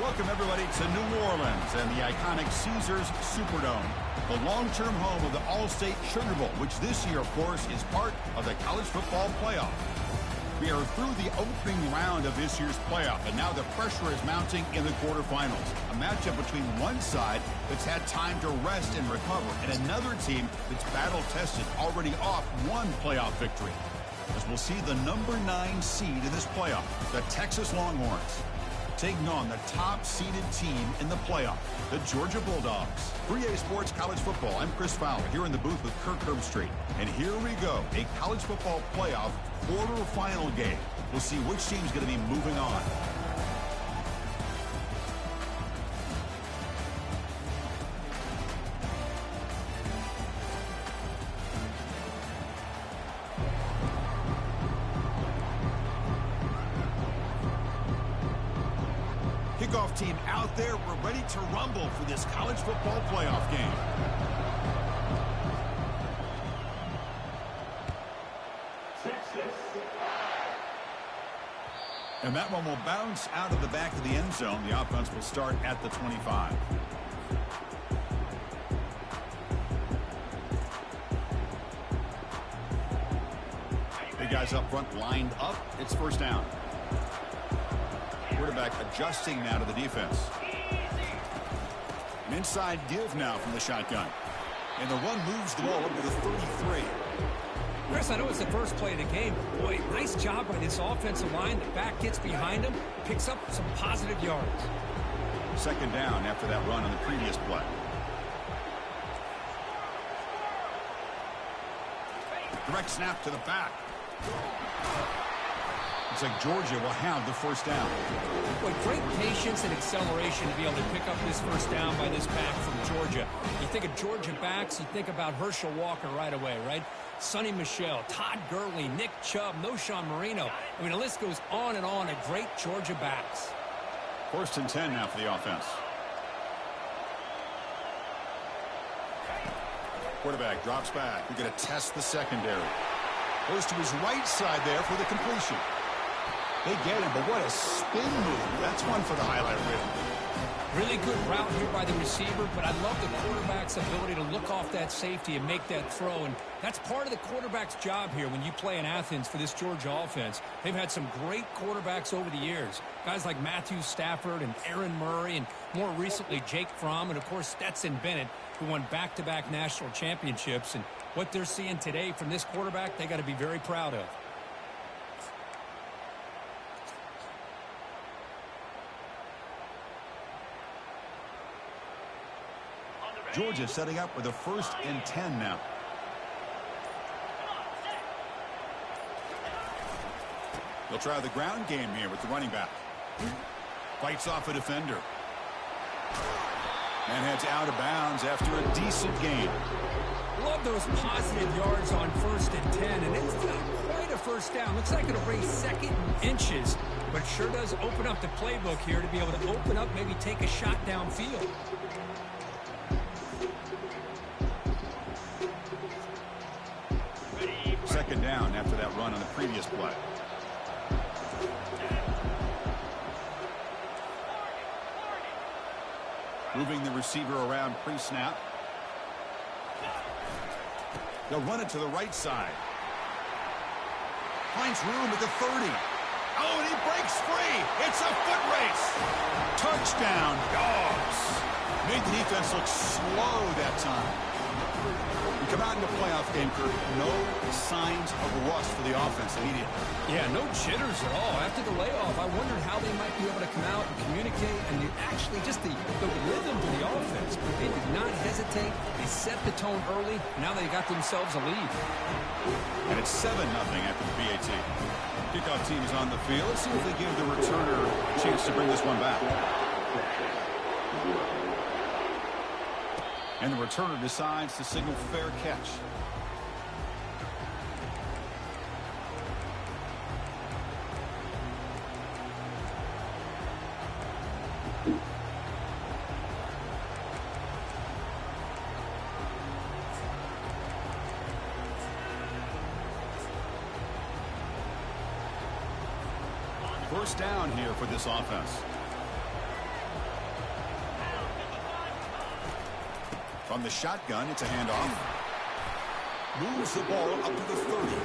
Welcome, everybody, to New Orleans and the iconic Caesars Superdome, the long-term home of the All-State Sugar Bowl, which this year, of course, is part of the college football playoff. We are through the opening round of this year's playoff, and now the pressure is mounting in the quarterfinals. A matchup between one side that's had time to rest and recover, and another team that's battle-tested, already off one playoff victory. As we'll see the number 9 seed in this playoff, the Texas Longhorns, taking on the top-seeded team in the playoff, the Georgia Bulldogs. 3A Sports College Football, I'm Chris Fowler, here in the booth with Kirk Herbstreit. And here we go, a college football playoff quarterfinal game. We'll see which team's going to be moving on. Kickoff team out there. We're ready to rumble for this college football playoff game. And that one will bounce out of the back of the end zone. The offense will start at the 25. The guys up front lined up. It's first down. Quarterback adjusting now to the defense. An inside give now from the shotgun. And the run moves the ball up to the 33. Chris, I know it's the first play of the game. Boy, nice job by this offensive line. The back gets behind him, picks up some positive yards. Second down after that run on the previous play. Direct snap to the back. Looks like Georgia will have the first down. Boy, great patience and acceleration to be able to pick up this first down by this back from Georgia. You think of Georgia backs, you think about Herschel Walker right away, right? Sonny Michel, Todd Gurley, Nick Chubb, Noshawn Marino. I mean, the list goes on and on of great Georgia backs. First and 10 now for the offense. Quarterback drops back. We're going to test the secondary. Goes to his right side there for the completion. They get him, but what a spin move. That's one for the highlight reel. Really good route here by the receiver, but I love the quarterback's ability to look off that safety and make that throw. And that's part of the quarterback's job here when you play in Athens for this Georgia offense. They've had some great quarterbacks over the years. Guys like Matthew Stafford and Aaron Murray, and more recently Jake Fromm, and of course Stetson Bennett, who won back-to-back national championships. And what they're seeing today from this quarterback, they got to be very proud of. Georgia setting up with a first and 10 now. They'll try the ground game here with the running back. Fights off a defender. And heads out of bounds after a decent gain. Love those positive yards on first and 10, and it's not quite a first down. Looks like it'll bring second and inches, but sure does open up the playbook here to be able to open up, maybe take a shot downfield. Second down after that run on the previous play. Moving the receiver around pre-snap. They'll run it to the right side. Finds room at the 30. Oh, and he breaks free. It's a foot race. Touchdown, Dogs. Made the defense look slow that time. We come out in the playoff game, Kirk. No signs of rust for the offense immediately. Yeah, no jitters at all. After the layoff, I wondered how they might be able to come out and communicate, and actually just the rhythm to the offense. But they did not hesitate. They set the tone early. Now they got themselves a lead. And it's 7-0 after the BAT. Kickoff team is on the field. Let's see if they give the returner a chance to bring this one back. And the returner decides to signal fair catch. First down here for this offense. From the shotgun, it's a handoff. Moves the ball up to the 30.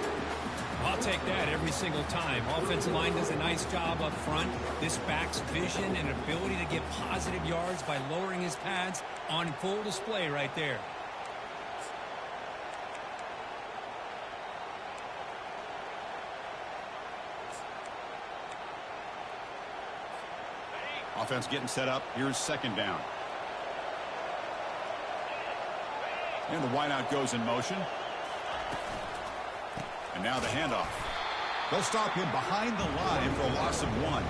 I'll take that every single time. Offensive line does a nice job up front. This back's vision and ability to get positive yards by lowering his pads on full display right there. Offense getting set up. Here's second down. And the wideout goes in motion. And now the handoff. They'll stop him behind the line for a loss of 1.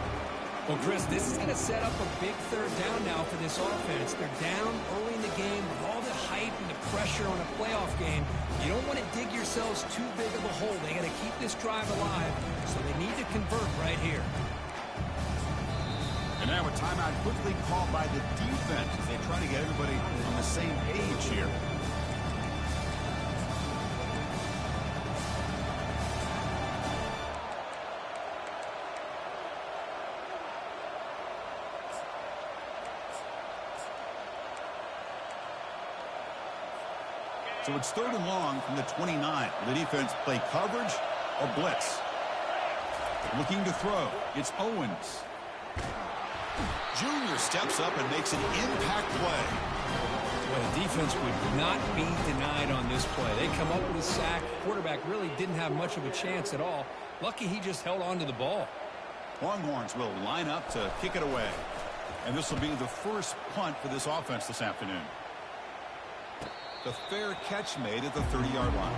Well, Chris, this is going to set up a big third down now for this offense. They're down early in the game with all the hype and the pressure on a playoff game. You don't want to dig yourselves too big of a hole. They got to keep this drive alive, so they need to convert right here. And now a timeout quickly called by the defense as they try to get everybody on the same page here. So it's 3rd and long from the 29. The defense play coverage or blitz. Looking to throw. It's Owens. Junior steps up and makes an impact play. Well, the defense would not be denied on this play. They come up with a sack. Quarterback really didn't have much of a chance at all. Lucky he just held on to the ball. Longhorns will line up to kick it away. And this will be the first punt for this offense this afternoon. The fair catch made at the 30-yard line.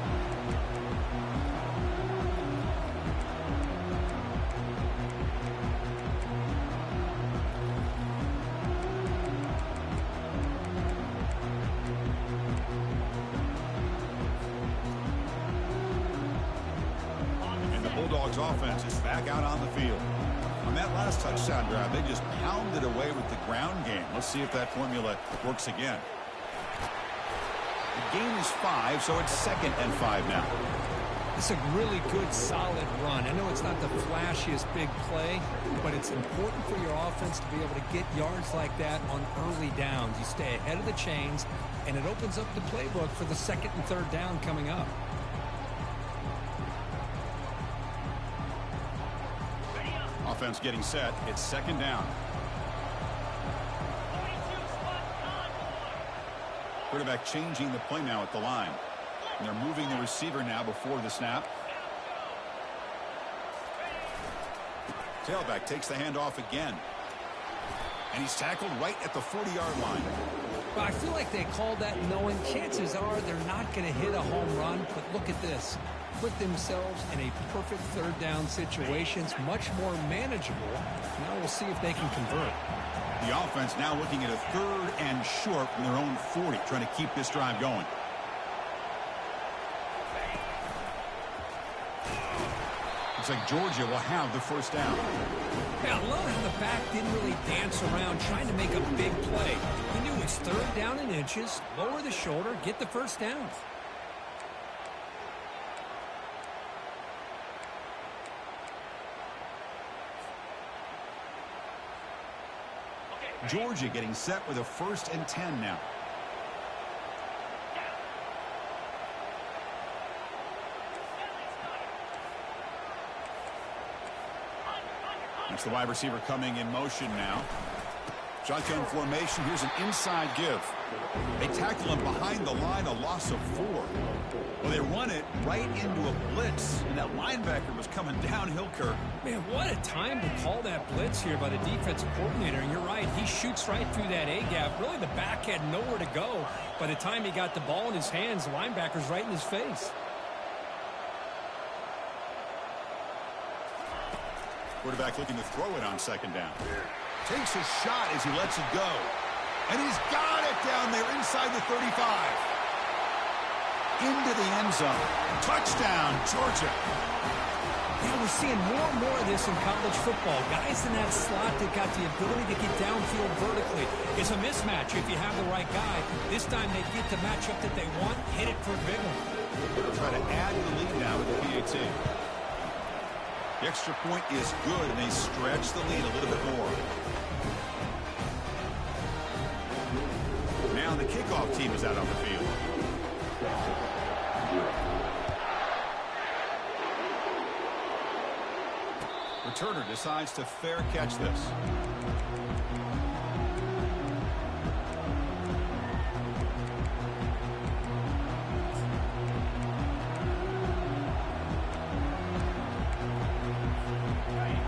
And the Bulldogs offense is back out on the field. On that last touchdown drive, they just pounded away with the ground game. Let's see if that formula works again. The gain is 5, so it's 2nd and 5 now. It's a really good, solid run. I know it's not the flashiest big play, but it's important for your offense to be able to get yards like that on early downs. You stay ahead of the chains, and it opens up the playbook for the 2nd and 3rd down coming up. Offense getting set. It's 2nd down. Quarterback changing the play now at the line. And they're moving the receiver now before the snap. Tailback takes the handoff again. And he's tackled right at the 40-yard line. Well, I feel like they called that knowing chances are they're not going to hit a home run. But look at this. Put themselves in a perfect 3rd down situation. It's much more manageable. Now we'll see if they can convert. The offense now looking at a 3rd and short from their own 40, trying to keep this drive going. Looks like Georgia will have the 1st down. Yeah, I love how the back didn't really dance around trying to make a big play. He knew it's 3rd down in inches, lower the shoulder, get the 1st down. Georgia getting set with a 1st and 10 now. It's the wide receiver coming in motion now. Shotgun formation. Here's an inside give. They tackle him behind the line, a loss of 4. Well, they run it right into a blitz, and that linebacker was coming downhill, Kirk. Man, what a time to call that blitz here by the defensive coordinator. And you're right, he shoots right through that A-gap. Really, the back had nowhere to go. By the time he got the ball in his hands, the linebacker's right in his face. Quarterback looking to throw it on 2nd down. Takes a shot as he lets it go. And he's got it down there inside the 35. Into the end zone. Touchdown, Georgia. Yeah, we're seeing more and more of this in college football. Guys in that slot that got the ability to get downfield vertically. It's a mismatch if you have the right guy. This time they get the matchup that they want, hit it for a big one. They'll try to add the lead now with the PAT. The extra point is good, and they stretch the lead a little bit more. Now down. The kickoff team is out on the field. Returner decides to fair catch this.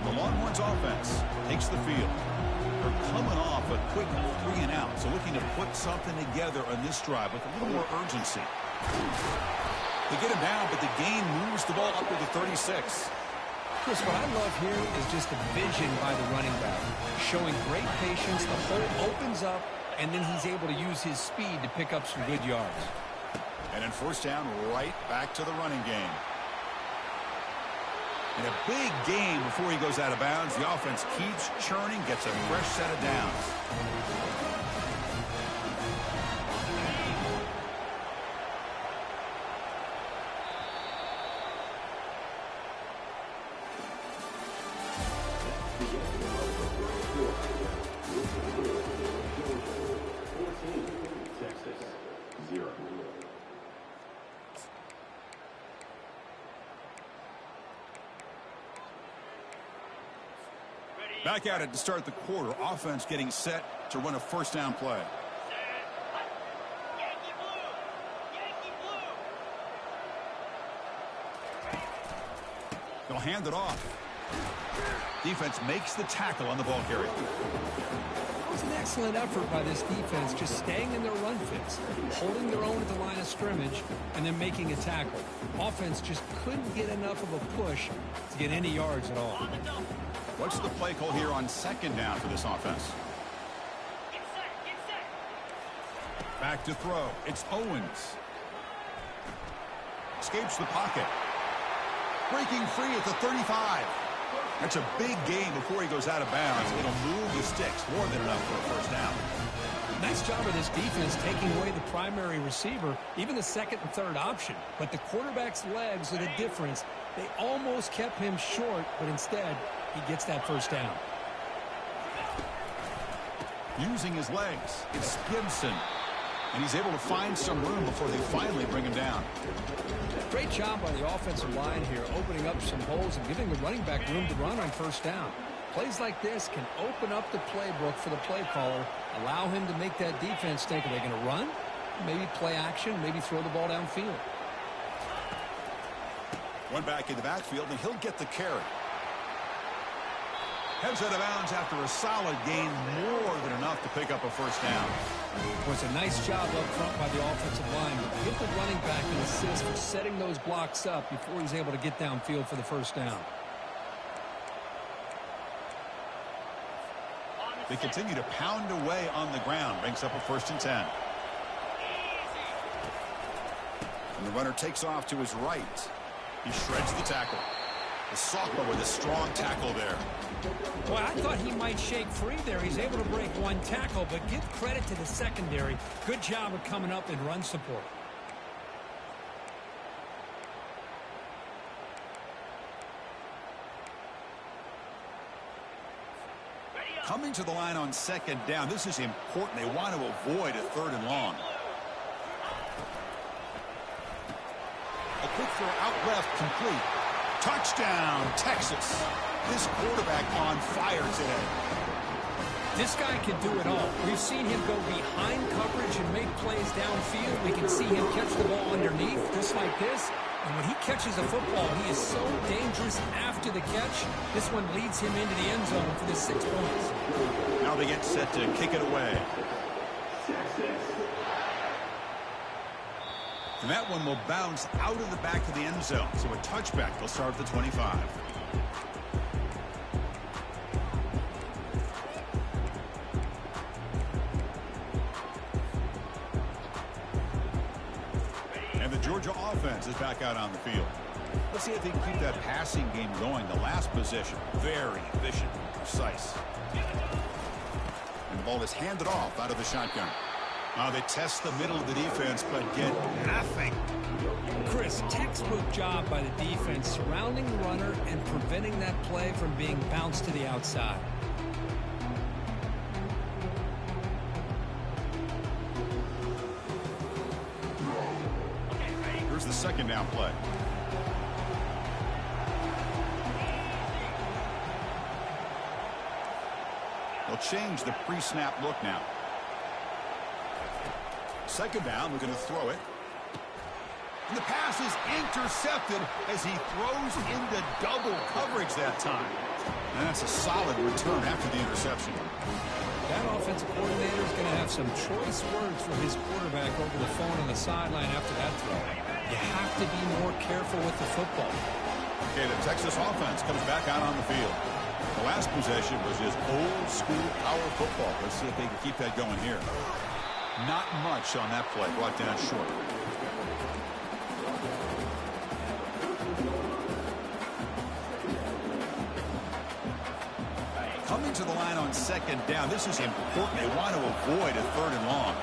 The Longhorns offense takes the field. They're coming off a quick 3-and-out, so looking to put something together on this drive with a little more urgency. They get him down, but the gain moves the ball up to the 36. Chris, what I love here is just the vision by the running back. Showing great patience, the hole opens up, and then he's able to use his speed to pick up some good yards. And then first down, right back to the running game. In a big game before he goes out of bounds, the offense keeps churning, gets a fresh set of downs. Back at it to start the quarter. Offense getting set to run a first down play. They'll hand it off. Defense makes the tackle on the ball carrier. It was an excellent effort by this defense, just staying in their run fits, holding their own at the line of scrimmage, and then making a tackle. Offense just couldn't get enough of a push to get any yards at all. What's the play call here on second down for this offense? Back to throw. It's Owens. Escapes the pocket. Breaking free at the 35. That's a big gain before he goes out of bounds. It'll move the sticks more than enough for a first down. Nice job of this defense taking away the primary receiver, even the second and third option. But the quarterback's legs are the difference. They almost kept him short, but instead, he gets that first down. Using his legs, it's Gibson. And he's able to find some room before they finally bring him down. Great job by the offensive line here, opening up some holes and giving the running back room to run on first down. Plays like this can open up the playbook for the play caller, allow him to make that defense think, are they going to run? Maybe play action, maybe throw the ball downfield. One back in the backfield, and he'll get the carry. Heads out of bounds after a solid gain, more than enough to pick up a first down. Well, it's a nice job up front by the offensive line. Give the running back an assist for setting those blocks up before he's able to get downfield for the first down. They continue to pound away on the ground. Brings up a 1st and 10. And the runner takes off to his right. He shreds the tackle. The sophomore with a strong tackle there. Well, I thought he might shake free there. He's able to break one tackle, but give credit to the secondary. Good job of coming up in run support. Coming to the line on second down. This is important. They want to avoid a 3rd and long. A quick throw out left, complete. Touchdown, Texas. This quarterback on fire today. This guy can do it all. We've seen him go behind coverage and make plays downfield. We can see him catch the ball underneath, just like this. And when he catches a football, he is so dangerous after the catch. This one leads him into the end zone for the 6 points. Now they get set to kick it away. And that one will bounce out of the back of the end zone. So a touchback. They'll start at the 25. And the Georgia offense is back out on the field. Let's see if they can keep that passing game going. The last possession, very efficient, precise. And the ball is handed off out of the shotgun. They test the middle of the defense, but get nothing. Chris, textbook job by the defense surrounding the runner and preventing that play from being bounced to the outside. a second down play. They'll change the pre-snap look now. Second down, we're going to throw it. And the pass is intercepted as he throws into double coverage that time. And that's a solid return after the interception. That offensive coordinator is going to have some choice words for his quarterback over the phone on the sideline after that throw. You have to be more careful with the football. Okay, the Texas offense comes back out on the field. The last possession was just old-school power football. Let's see if they can keep that going here. Not much on that play, brought down short. Coming to the line on second down. This is important. They want to avoid a third and long.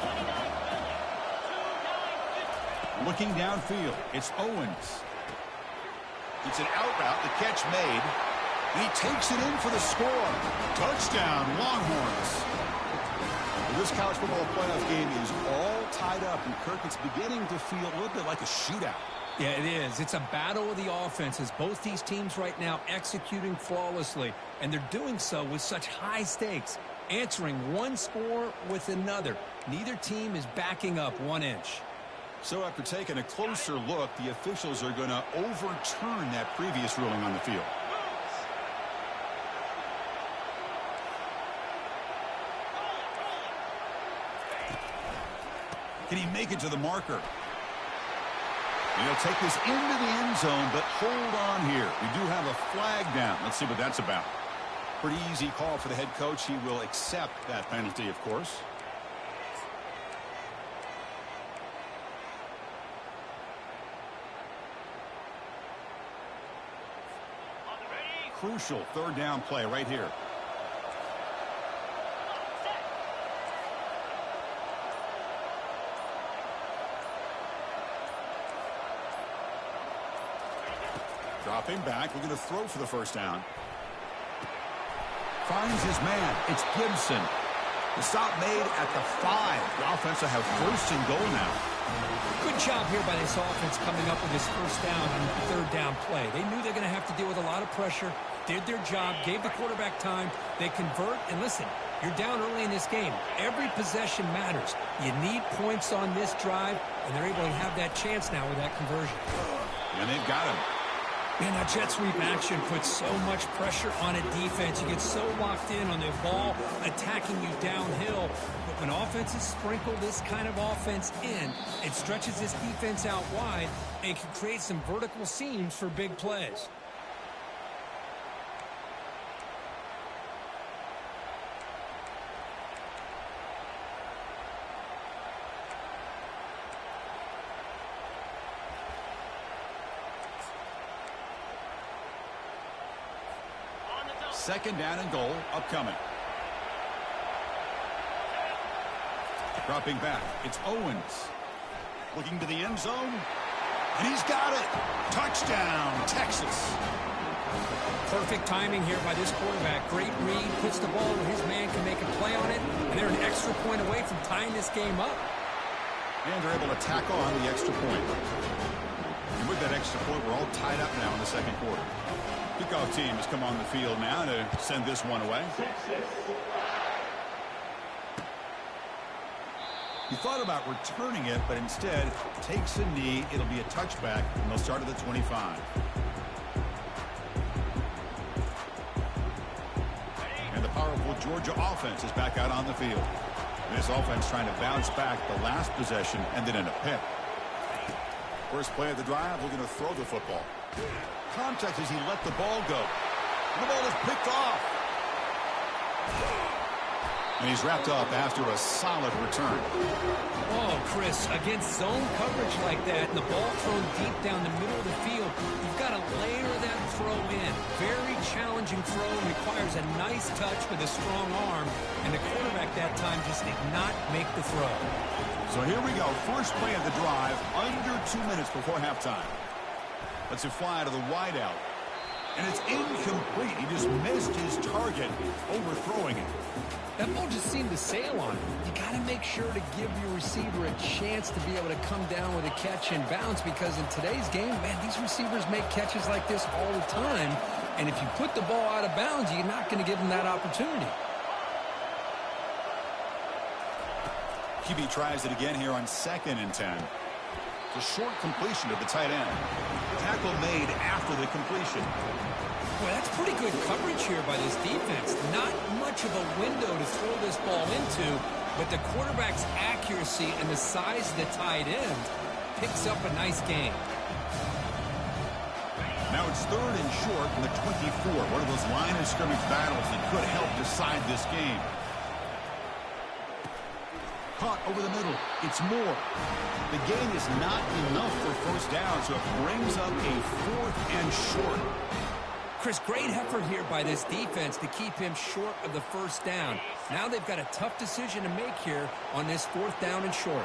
Looking downfield, it's Owens. It's an out route. The catch made. And he takes it in for the score. Touchdown, Longhorns. Well, this college football playoff game is all tied up. And Kirk, it's beginning to feel a little bit like a shootout. Yeah, it is. It's a battle of the offenses. Both these teams right now executing flawlessly. And they're doing so with such high stakes. Answering one score with another. Neither team is backing up 1 inch. So after taking a closer look, the officials are going to overturn that previous ruling on the field. Can he make it to the marker? And he'll take this into the end zone, but hold on here. We do have a flag down. Let's see what that's about. Pretty easy call for the head coach. He will accept that penalty, of course. Crucial third down play right here. Dropping back. We're going to throw for the first down. Finds his man. It's Gibson. The stop made at the 5. The offense will have first and goal now. Good job here by this offense coming up with this first down on the third down play. They knew they're going to have to deal with a lot of pressure, did their job, gave the quarterback time. They convert, and listen, you're down early in this game. Every possession matters. You need points on this drive, and they're able to have that chance now with that conversion. And they've got him. Man, that jet sweep action puts so much pressure on a defense. You get so locked in on the ball attacking you downhill. But when offenses sprinkle this kind of offense in, it stretches this defense out wide and can create some vertical seams for big plays. Second down and goal upcoming. Dropping back. It's Owens. Looking to the end zone. And he's got it. Touchdown, Texas. Perfect timing here by this quarterback. Great read. Puts the ball where his man can make a play on it. And they're an extra point away from tying this game up. And they're able to tack on the extra point. And with that extra point, we're all tied up now in the second quarter. Kickoff team has come on the field now to send this one away. He thought about returning it, but instead takes a knee. It'll be a touchback, and they'll start at the 25. And the powerful Georgia offense is back out on the field. This offense trying to bounce back the last possession, ended in a pick. First play of the drive, we're going to throw the football. Contact as he let the ball go. And the ball is picked off. And he's wrapped up after a solid return. Oh, Chris, against zone coverage like that, and the ball thrown deep down the middle of the field, you've got to layer that throw in. Very challenging throw, requires a nice touch with a strong arm, and the quarterback that time just did not make the throw. So here we go. First play of the drive, under 2 minutes before halftime. Let's it fly to the wideout. And it's incomplete. He just missed his target, overthrowing it. That ball just seemed to sail on him. You got to make sure to give your receiver a chance to be able to come down with a catch and bounce, because in today's game, man, these receivers make catches like this all the time. And if you put the ball out of bounds, you're not going to give them that opportunity. QB tries it again here on 2nd and 10. It's a short completion to the tight end. Tackle made after the completion. Boy, that's pretty good coverage here by this defense. Not much of a window to throw this ball into, but the quarterback's accuracy and the size of the tight end picks up a nice gain. Now it's 3rd and short from the 24. One of those line of scrimmage battles that could help decide this game. Caught over the middle. It's Moore. The gain is not enough for first down, so it brings up a 4th and short. Chris, great effort here by this defense to keep him short of the first down. Now they've got a tough decision to make here on this 4th down and short.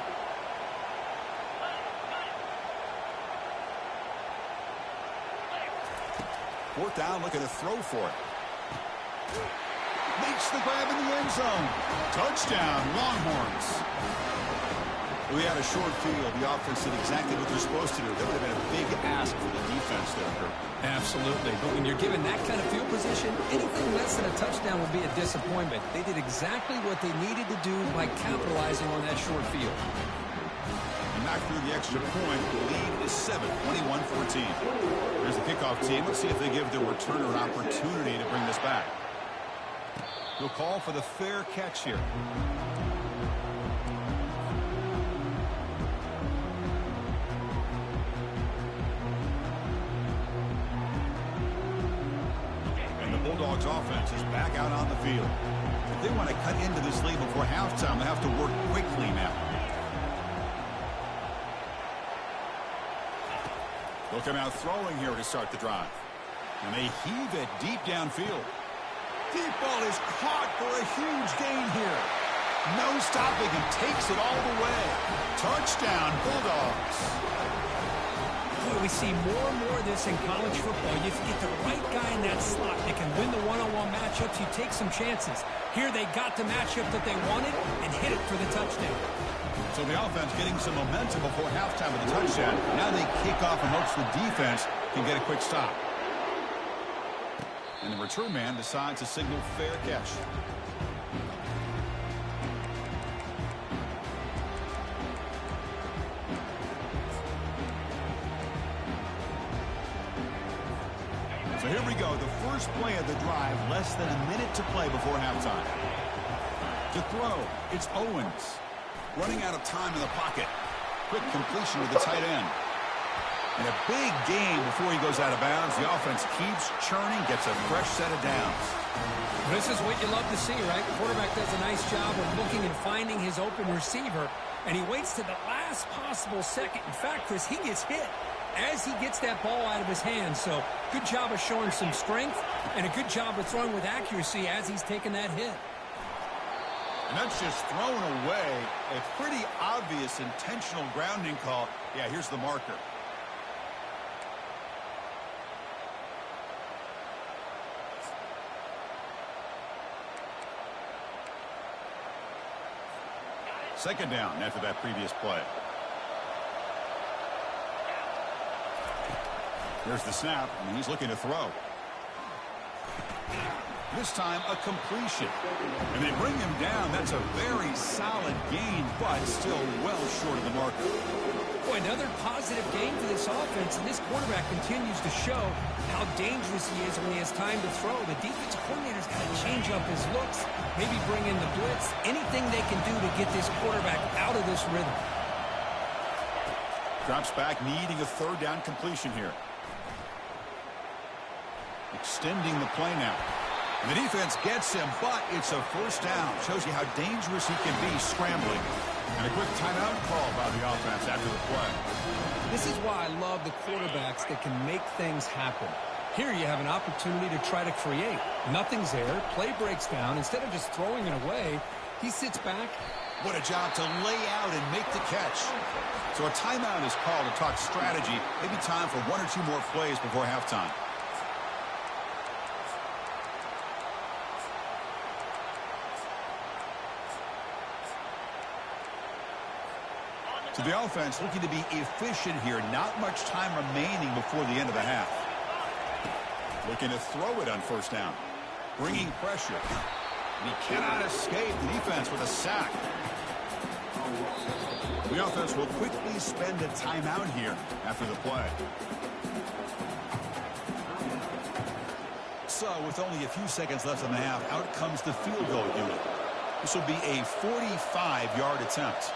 Fourth down, looking to throw for it. Makes the grab in the end zone. Touchdown, Longhorns. We had a short field. The offense did exactly what they're supposed to do. That would have been a big ask for the defense there, Kurt. Absolutely. But when you're given that kind of field position, anything less than a touchdown will be a disappointment. They did exactly what they needed to do by capitalizing on that short field. And knocked through the extra point. The lead is 7, 21-14. There's the kickoff team. Let's see if they give the returner an opportunity to bring this back. He'll call for the fair catch here. And the Bulldogs offense is back out on the field. If they want to cut into this lead before halftime, they have to work quickly now. They'll come out throwing here to start the drive. And they heave it deep downfield. Deep ball is caught for a huge gain here. No stopping him. Takes it all the way. Touchdown, Bulldogs. Boy, we see more and more of this in college football. If you get the right guy in that slot, they can win the one-on-one matchups. You take some chances. Here they got the matchup that they wanted and hit it for the touchdown. So the offense getting some momentum before halftime with the touchdown. Now they kick off and hopes the defense can get a quick stop. And the return man decides to signal fair catch. So here we go. The first play of the drive. Less than a minute to play before halftime. To throw, it's Owens. Running out of time in the pocket. Quick completion with the tight end. And a big gain before he goes out of bounds. The offense keeps churning, gets a fresh set of downs. This is what you love to see, right? The quarterback does a nice job of looking and finding his open receiver, and he waits to the last possible second. In fact, Chris, he gets hit as he gets that ball out of his hands. So good job of showing some strength and a good job of throwing with accuracy as he's taking that hit. And that's just thrown away. A pretty obvious intentional grounding call. Yeah, here's the marker. Second down after that previous play. There's the snap, and he's looking to throw. This time, a completion. And they bring him down. That's a very solid gain, but still well short of the marker. Boy, another positive game for this offense, and this quarterback continues to show how dangerous he is when he has time to throw. The defensive coordinator's got to change up his looks, maybe bring in the blitz, anything they can do to get this quarterback out of this rhythm. Drops back, needing a third down completion here. Extending the play now. And the defense gets him, but it's a first down. Shows you how dangerous he can be scrambling. And a quick timeout call by the offense after the play. This is why I love the quarterbacks that can make things happen. Here you have an opportunity to try to create. Nothing's there. Play breaks down. Instead of just throwing it away, he sits back. What a job to lay out and make the catch. So a timeout is called to talk strategy. Maybe time for one or two more plays before halftime. So the offense looking to be efficient here. Not much time remaining before the end of the half. Looking to throw it on first down. Bringing pressure. And he cannot escape the defense with a sack. The offense will quickly spend a timeout here after the play. So with only a few seconds left in the half, out comes the field goal unit. This will be a 45-yard attempt.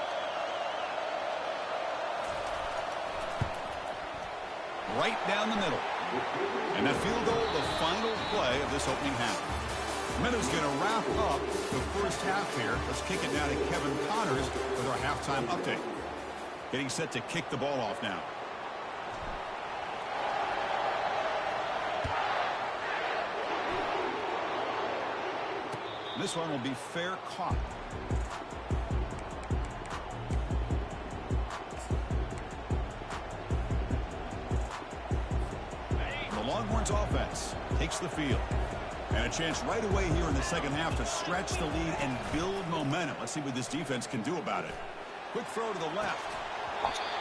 Right down the middle. And that field goal, the final play of this opening half. Minnows going to wrap up the first half here. Let's kick it now to Kevin Connors with our halftime update. Getting set to kick the ball off now. This one will be fair caught. The Longhorns offense takes the field. And a chance right away here in the second half to stretch the lead and build momentum. Let's see what this defense can do about it. Quick throw to the left.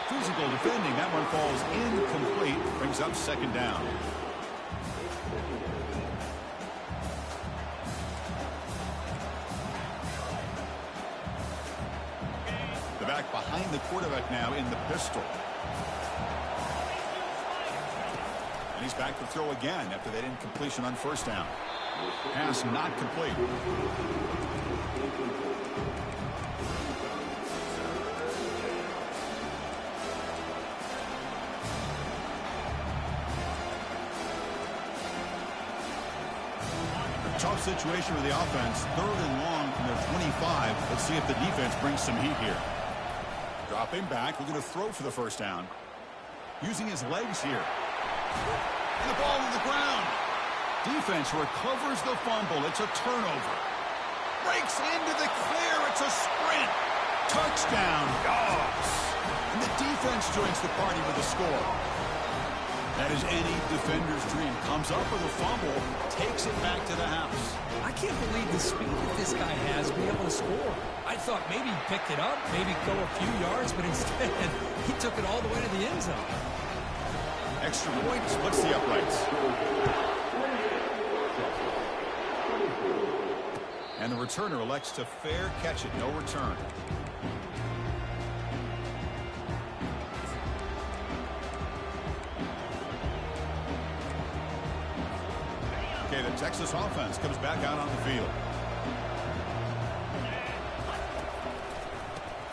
Physical defending. That one falls incomplete. Brings up second down. The back behind the quarterback now in the pistol. And he's back to throw again after that incompletion on first down. Pass not complete. Tough situation for the offense. 3rd and long from their 25. Let's see if the defense brings some heat here. Dropping back. We're going to throw for the first down. Using his legs here. And the ball on the ground. Defense recovers the fumble. It's a turnover. Breaks into the clear. It's a sprint. Touchdown, Dogs. And the defense joins the party with a score. That is any defender's dream. Comes up with a fumble, takes it back to the house. I can't believe the speed that this guy has to be able to score. I thought maybe he picked it up, maybe go a few yards, but instead he took it all the way to the end zone. Extra point splits the uprights. And the returner elects to fair catch it. No return. Okay, the Texas offense comes back out on the field.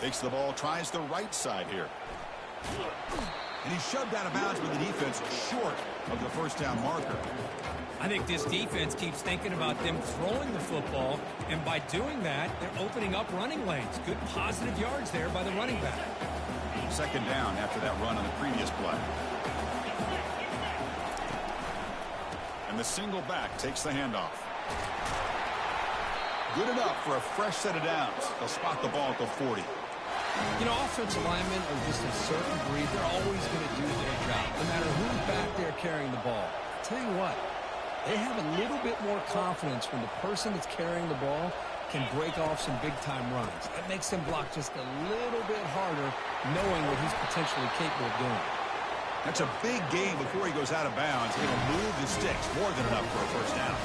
Takes the ball, tries the right side here. And he's shoved out of bounds with the defense short of the first down marker. I think this defense keeps thinking about them throwing the football, and by doing that, they're opening up running lanes. Good positive yards there by the running back. Second down after that run on the previous play. And the single back takes the handoff. Good enough for a fresh set of downs. They'll spot the ball at the 40. You know, offensive linemen are just a certain breed. They're always going to do their job, no matter who's back there carrying the ball. I'll tell you what, they have a little bit more confidence when the person that's carrying the ball can break off some big-time runs. That makes them block just a little bit harder, knowing what he's potentially capable of doing. That's a big gain before he goes out of bounds. It'll move the sticks more than enough for a first down.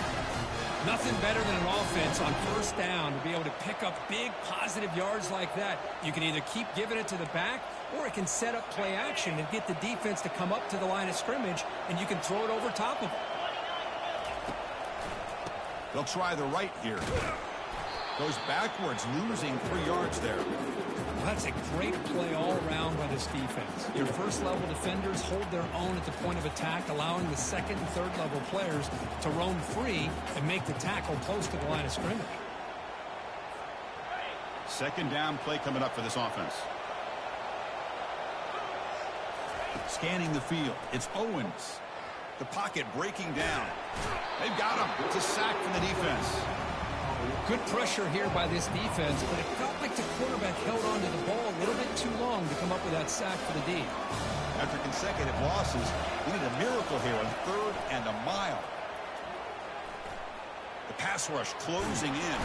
Nothing better than an offense on first down to be able to pick up big positive yards like that. You can either keep giving it to the back, or it can set up play action and get the defense to come up to the line of scrimmage, and you can throw it over top of them. They'll try the right here. Goes backwards, losing 3 yards there. Well, that's a great play all around by this defense. Your first-level defenders hold their own at the point of attack, allowing the second and third-level players to roam free and make the tackle close to the line of scrimmage. Second down play coming up for this offense. Scanning the field. It's Owens. The pocket breaking down. They've got him. It's a sack from the defense. Good pressure here by this defense, but it felt like the quarterback held on to the ball a little bit too long to come up with that sack for the D. After consecutive losses, we need a miracle here on 3rd and a mile. The pass rush closing in.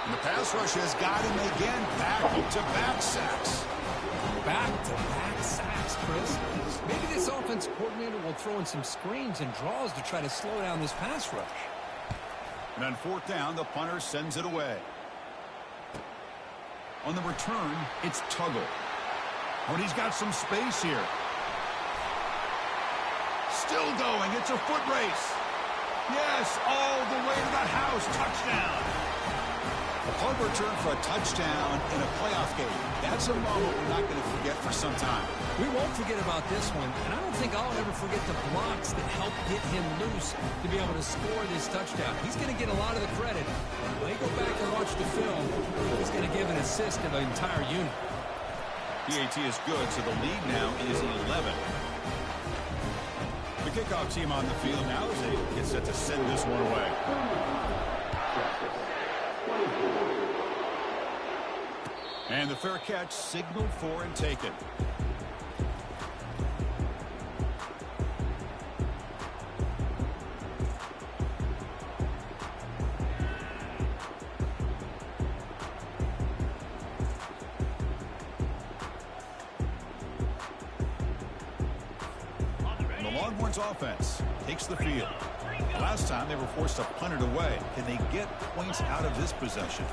And the pass rush has got him again. Back-to-back sacks. Back-to-back sacks, Chris. Maybe this offense coordinator will throw in some screens and draws to try to slow down this pass rush. And on fourth down, the punter sends it away. On the return, it's Tuggle. Oh, and he's got some space here. Still going. It's a foot race. Yes, all the way to the house. Touchdown. A punt return for a touchdown in a playoff game. That's a moment we're not going to forget for some time. We won't forget about this one, and I don't think I'll ever forget the blocks that helped get him loose to be able to score this touchdown. He's going to get a lot of the credit. When you go back and watch the film, he's going to give an assist to the entire unit. PAT is good, so the lead now is 11. The kickoff team on the field now as they get set to send this one away. And the fair catch signaled for and taken. And the Longhorns offense takes the field. Last time they were forced to punt it away. Can they get points out of this possession?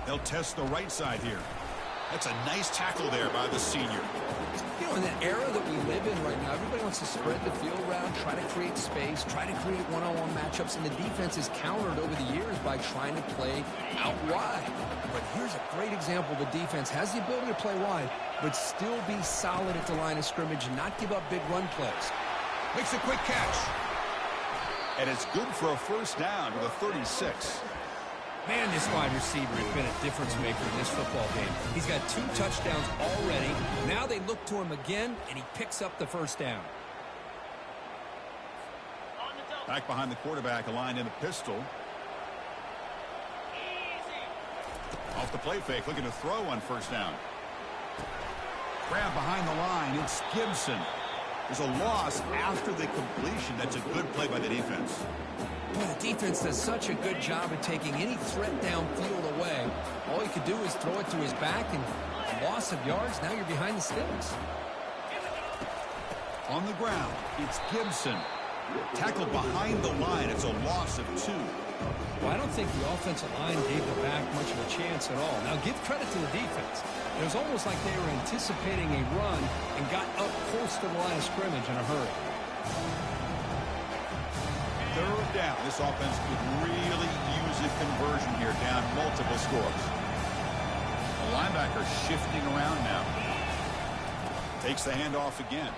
They'll test the right side here. That's a nice tackle there by the senior. You know, in the era that we live in right now, everybody wants to spread the field around, try to create space, try to create one-on-one matchups, and the defense is countered over the years by trying to play out wide. But here's a great example. The defense has the ability to play wide, but still be solid at the line of scrimmage and not give up big run plays. Makes a quick catch. And it's good for a first down to the 36. Man, this wide receiver has been a difference maker in this football game. He's got 2 touchdowns already. Now they look to him again, and he picks up the first down. Back behind the quarterback, aligned in a pistol. Off the play fake, looking to throw on first down. Grab behind the line, it's Gibson. There's a loss after the completion. That's a good play by the defense. Boy, the defense does such a good job of taking any threat downfield away. All you could do is throw it to his back, and loss of yards, now you're behind the sticks. On the ground, it's Gibson. Tackled behind the line. It's a loss of 2. Well, I don't think the offensive line gave the back much of a chance at all. Now, give credit to the defense. It was almost like they were anticipating a run and got up close to the line of scrimmage in a hurry. Third down. This offense could really use a conversion here, down multiple scores. The linebacker shifting around now. Takes the handoff again.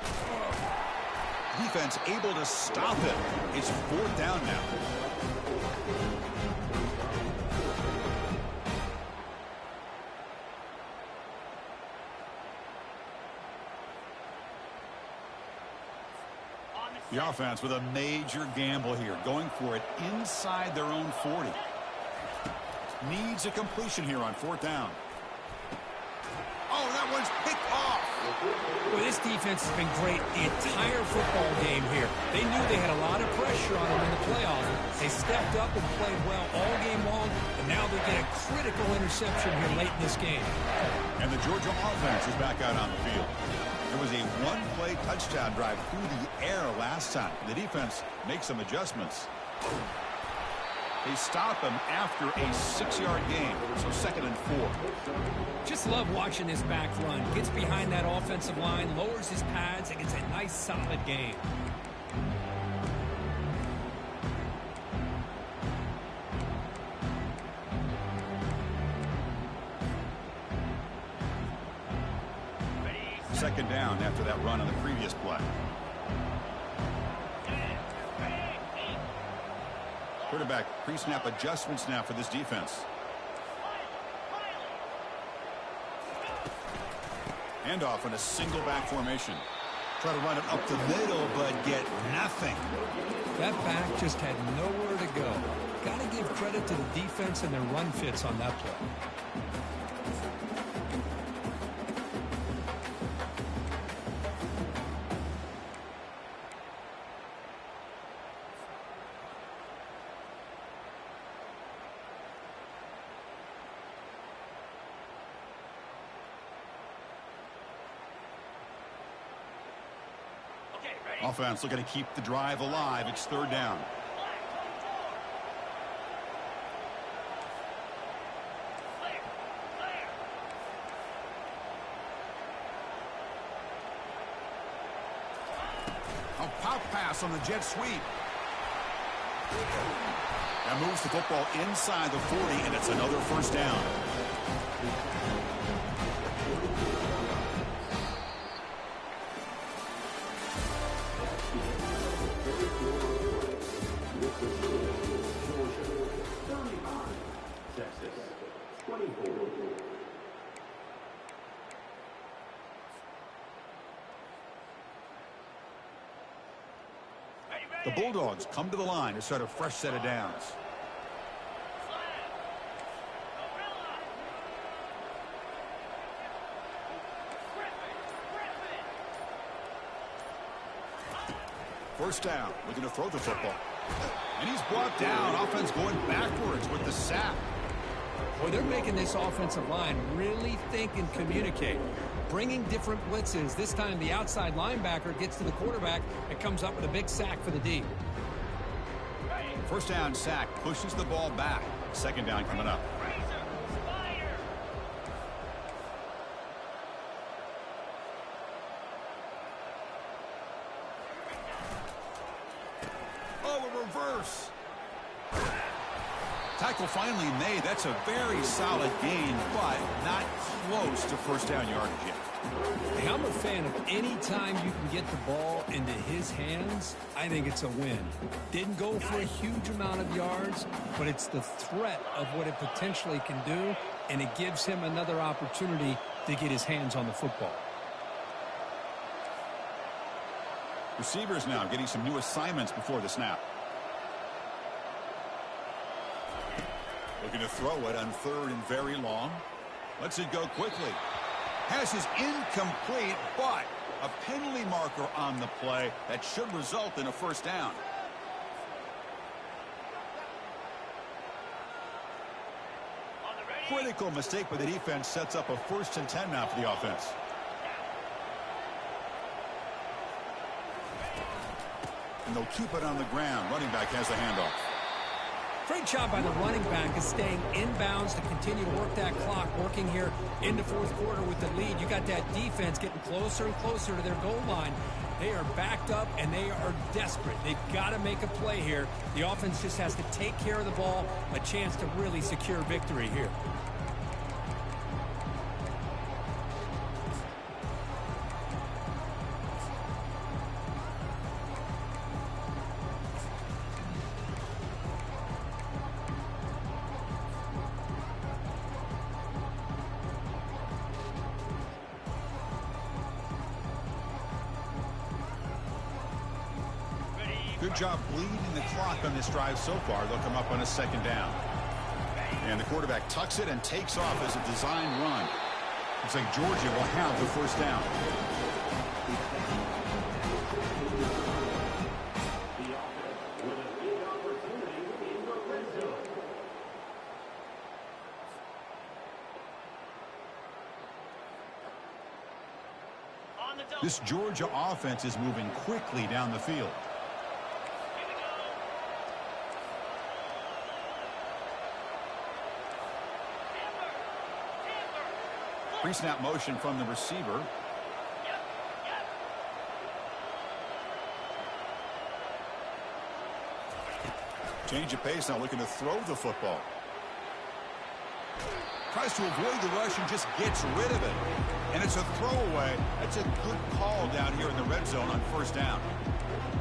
Defense able to stop it. It's 4th down now. The offense with a major gamble here, going for it inside their own 40. Needs a completion here on 4th down. Oh, that one's picked off. Well, this defense has been great the entire football game here. They knew they had a lot of pressure on them in the playoffs. They stepped up and played well all game long, and now they get a critical interception here late in this game. And the Georgia offense is back out on the field. There was a one-play touchdown drive through the air last time. The defense makes some adjustments. They stop him after a 6-yard gain, so 2nd and 4. Just love watching this back run. Gets behind that offensive line, lowers his pads, and gets a nice, solid gain. Second down after that run on the previous play. Quarterback pre-snap adjustments now for this defense. Handoff in a single back formation. Try to run it up the middle, but get nothing. That back just had nowhere to go. Got to give credit to the defense and their run fits on that play. Offense looking to keep the drive alive. It's third down. A pop pass on the jet sweep. That moves the football inside the 40, and it's another first down. The Bulldogs come to the line to start a fresh set of downs. First down, looking to throw the football. And he's brought down. Offense going backwards with the sack. Boy, they're making this offensive line really think and communicate. Bringing different blitzes. This time the outside linebacker gets to the quarterback and comes up with a big sack for the D. First down sack pushes the ball back. Second down coming up. Oh, a reverse. Tackle finally made. That's a very solid gain, but not close to first down yardage yet. Hey, I'm a fan of any time you can get the ball into his hands. I think it's a win. Didn't go for a huge amount of yards, but it's the threat of what it potentially can do, and it gives him another opportunity to get his hands on the football. Receivers now getting some new assignments before the snap. Looking to throw it on third and very long. Lets it go quickly. Pass is incomplete, but a penalty marker on the play that should result in a first down. Critical mistake by the defense sets up a 1st and 10 now for the offense. And they'll keep it on the ground. Running back has the handoff. Great job by the running back of staying inbounds to continue to work that clock, working here into fourth quarter with the lead. You got that defense getting closer and closer to their goal line. They are backed up, and they are desperate. They've got to make a play here. The offense just has to take care of the ball, a chance to really secure victory here. Good job bleeding the clock on this drive so far. They'll come up on a second down. And the quarterback tucks it and takes off as a design run. Looks like Georgia will have the first down. This Georgia offense is moving quickly down the field. Pre-snap motion from the receiver. Change of pace now, looking to throw the football. Tries to avoid the rush and just gets rid of it. And it's a throwaway. That's a good call down here in the red zone on first down.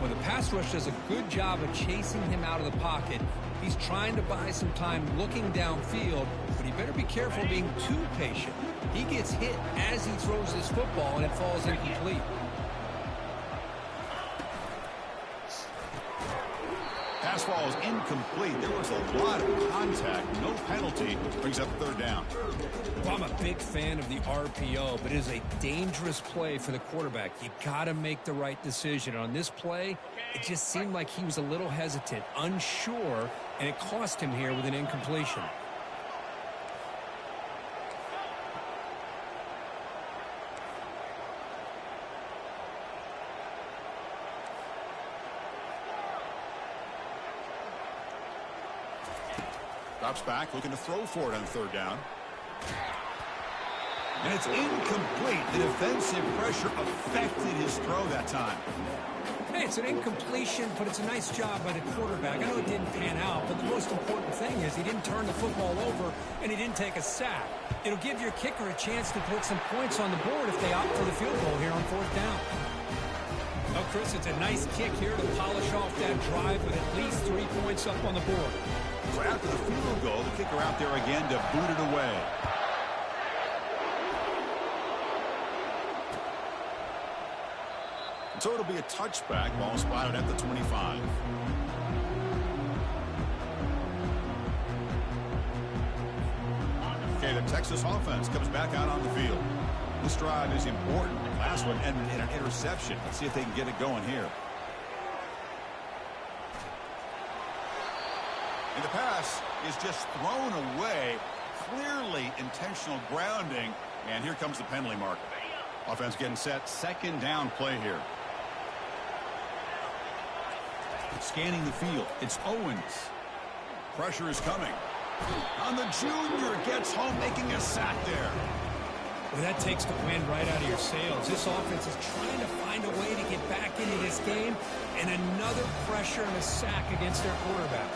Well, the pass rush does a good job of chasing him out of the pocket. He's trying to buy some time looking downfield, but he better be careful being too patient. He gets hit as he throws this football, and it falls incomplete. Pass ball is incomplete. There was a lot of contact. No penalty. Brings up third down. Well, I'm a big fan of the RPO, but it is a dangerous play for the quarterback. You got to make the right decision. On this play, it just seemed like he was a little hesitant, unsure, and it cost him here with an incompletion. Drops back, looking to throw for it on third down. And it's incomplete. The defensive pressure affected his throw that time. Hey, it's an incompletion, but it's a nice job by the quarterback. I know it didn't pan out, but the most important thing is he didn't turn the football over and he didn't take a sack. It'll give your kicker a chance to put some points on the board if they opt for the field goal here on fourth down. Well, Chris, it's a nice kick here to polish off that drive with at least 3 points up on the board. So after the field goal, the kicker out there again to boot it away. So it'll be a touchback. Ball spotted at the 25. Okay, the Texas offense comes back out on the field. This drive is important. Last one ended in an interception. Let's see if they can get it going here. And the pass is just thrown away. Clearly intentional grounding. And here comes the penalty mark. Offense getting set. Second down play here. Scanning the field. It's Owens. Pressure is coming. On the junior. Gets home, making a sack there. Well, that takes the wind right out of your sails. This offense is trying to find a way to get back into this game. And another pressure and a sack against their quarterback.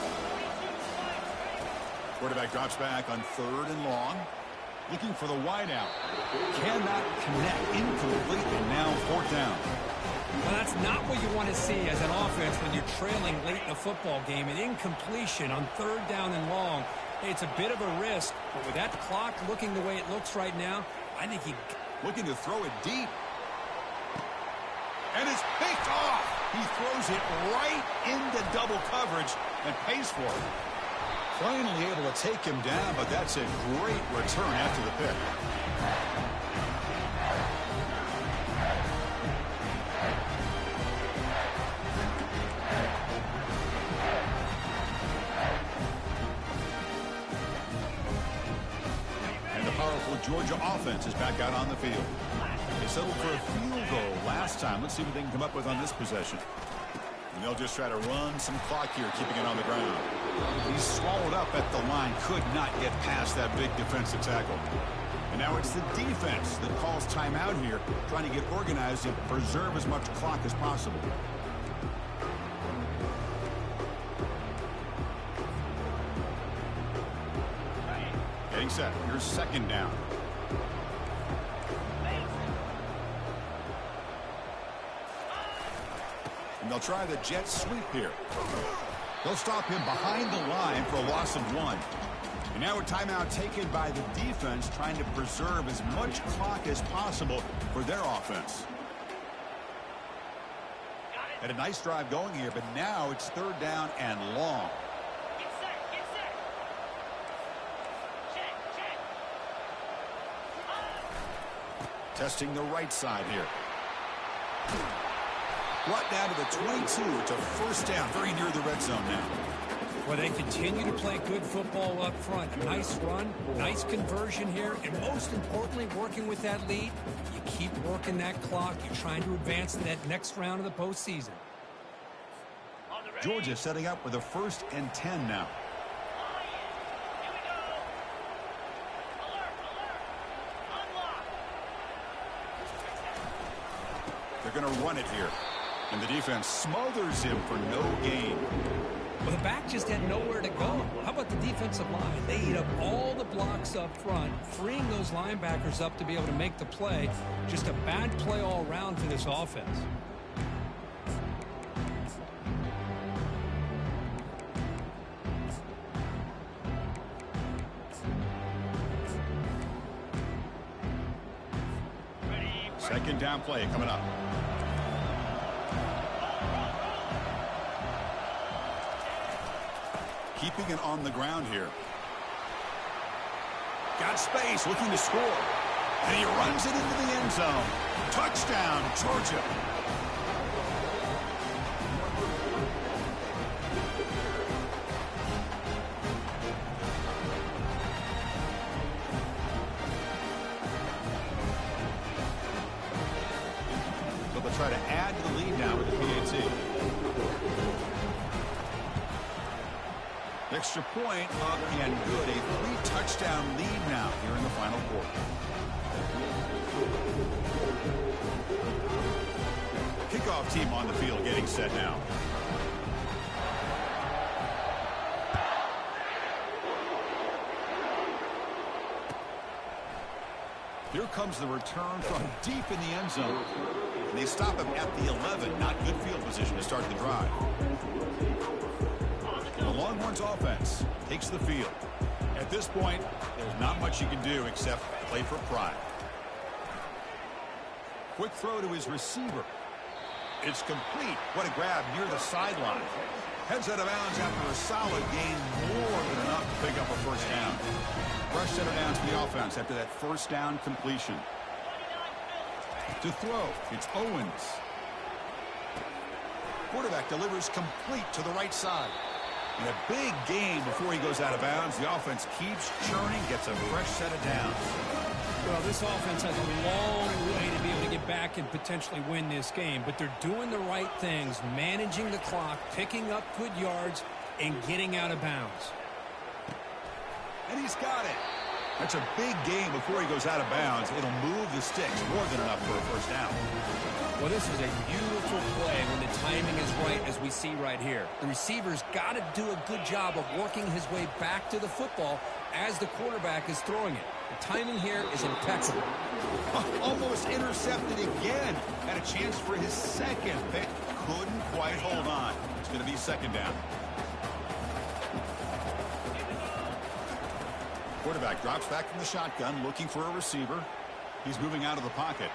Quarterback drops back on third and long. Looking for the wideout. Cannot connect. Incomplete. And now fourth down. Well, that's not what you want to see as an offense when you're trailing late in a football game. An incompletion on third down and long. Hey, it's a bit of a risk, but with that clock looking the way it looks right now, I think he... Looking to throw it deep. And it's picked off. He throws it right into double coverage and pays for it. Finally able to take him down, but that's a great return after the pick. Georgia offense is back out on the field. They settled for a field goal last time. Let's see what they can come up with on this possession. And they'll just try to run some clock here, keeping it on the ground. He's swallowed up at the line. Could not get past that big defensive tackle. And now it's the defense that calls timeout here, trying to get organized and preserve as much clock as possible. Getting set. Here's second down. And they'll try the jet sweep here. They'll stop him behind the line for a loss of 1. And now a timeout taken by the defense, trying to preserve as much clock as possible for their offense. Had a nice drive going here, but now it's third down and long. Testing the right side here. Brought down to the 22. It's a first down, very near the red zone now. Well, they continue to play good football up front. A nice run, nice conversion here, and most importantly, working with that lead, you keep working that clock. You're trying to advance to that next round of the postseason. Georgia setting up with a 1st and 10 now. They're going to run it here. And the defense smothers him for no gain. Well, the back just had nowhere to go. How about the defensive line? They eat up all the blocks up front, freeing those linebackers up to be able to make the play. Just a bad play all around for this offense. Second down play coming up. Keeping it on the ground here. Got space, looking to score. And he runs it into the end zone. Touchdown, Georgia. So they'll try to add to the lead now with the PAT. Extra point up and good. A 3-touchdown lead now here in the final quarter. Kickoff team on the field getting set now. Here comes the return from deep in the end zone. And they stop him at the 11. Not good field position to start the drive. The Longhorns offense takes the field. At this point, there's not much you can do except play for pride. Quick throw to his receiver. It's complete. What a grab near the sideline. Heads out of bounds after a solid gain, more than enough to pick up a first down. Fresh set of downs for the offense after that first down completion. To throw, it's Owens. Quarterback delivers complete to the right side. And a big gain before he goes out of bounds. The offense keeps churning, gets a fresh set of downs. Well, this offense has a long way to be able to get back and potentially win this game. But they're doing the right things, managing the clock, picking up good yards, and getting out of bounds. And he's got it. That's a big gain before he goes out of bounds. It'll move the sticks more than enough for a first down. Well, this is a beautiful play when the timing is right, as we see right here. The receiver's got to do a good job of working his way back to the football as the quarterback is throwing it. The timing here is impeccable. Almost intercepted again. Had a chance for his second, but couldn't quite hold on. It's going to be second down. Quarterback drops back from the shotgun, looking for a receiver. He's moving out of the pocket.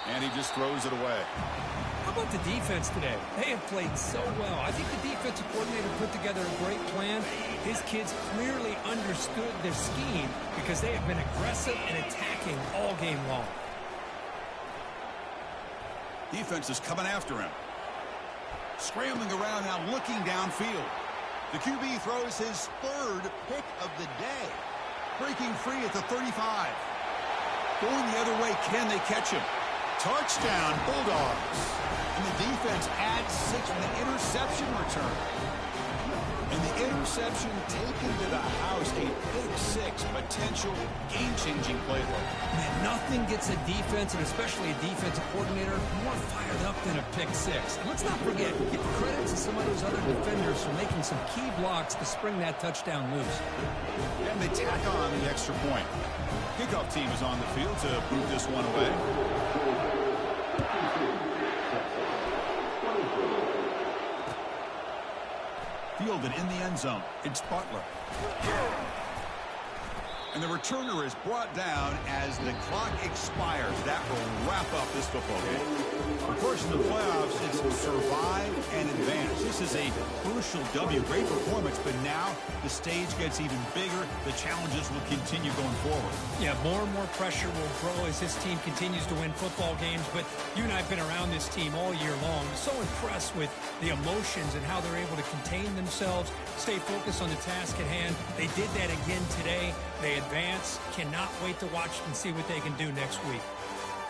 And he just throws it away. How about the defense today? They have played so well. I think the defensive coordinator put together a great plan. His kids clearly understood their scheme because they have been aggressive and attacking all game long. Defense is coming after him. Scrambling around now, looking downfield. The QB throws his third pick of the day. Breaking free at the 35. Going the other way, can they catch him? Touchdown, Bulldogs. And the defense adds 6 with an interception return. And the interception taken to the house, a big 6 potential game-changing playbook. Man, nothing gets a defense, and especially a defensive coordinator, more fired up than a pick 6. And let's not forget, give credit to some of those other defenders for making some key blocks to spring that touchdown loose. And they tack on the extra point. Kickoff team is on the field to boot this one away. Fielded in the end zone. It's Butler. And the returner is brought down as the clock expires. That will wrap up this football game. Of course, in the playoffs, it's survive and advance. This is a crucial W. Great performance, but now the stage gets even bigger. The challenges will continue going forward. Yeah, more and more pressure will grow as this team continues to win football games. But you and I have been around this team all year long. I'm so impressed with the emotions and how they're able to contain themselves, stay focused on the task at hand. They did that again today. They advance. Cannot wait to watch and see what they can do next week.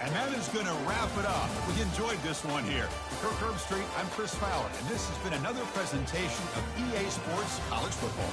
And that is going to wrap it up. We enjoyed this one here. For Kirk Herbstreit, I'm Chris Fowler, and this has been another presentation of EA Sports College Football.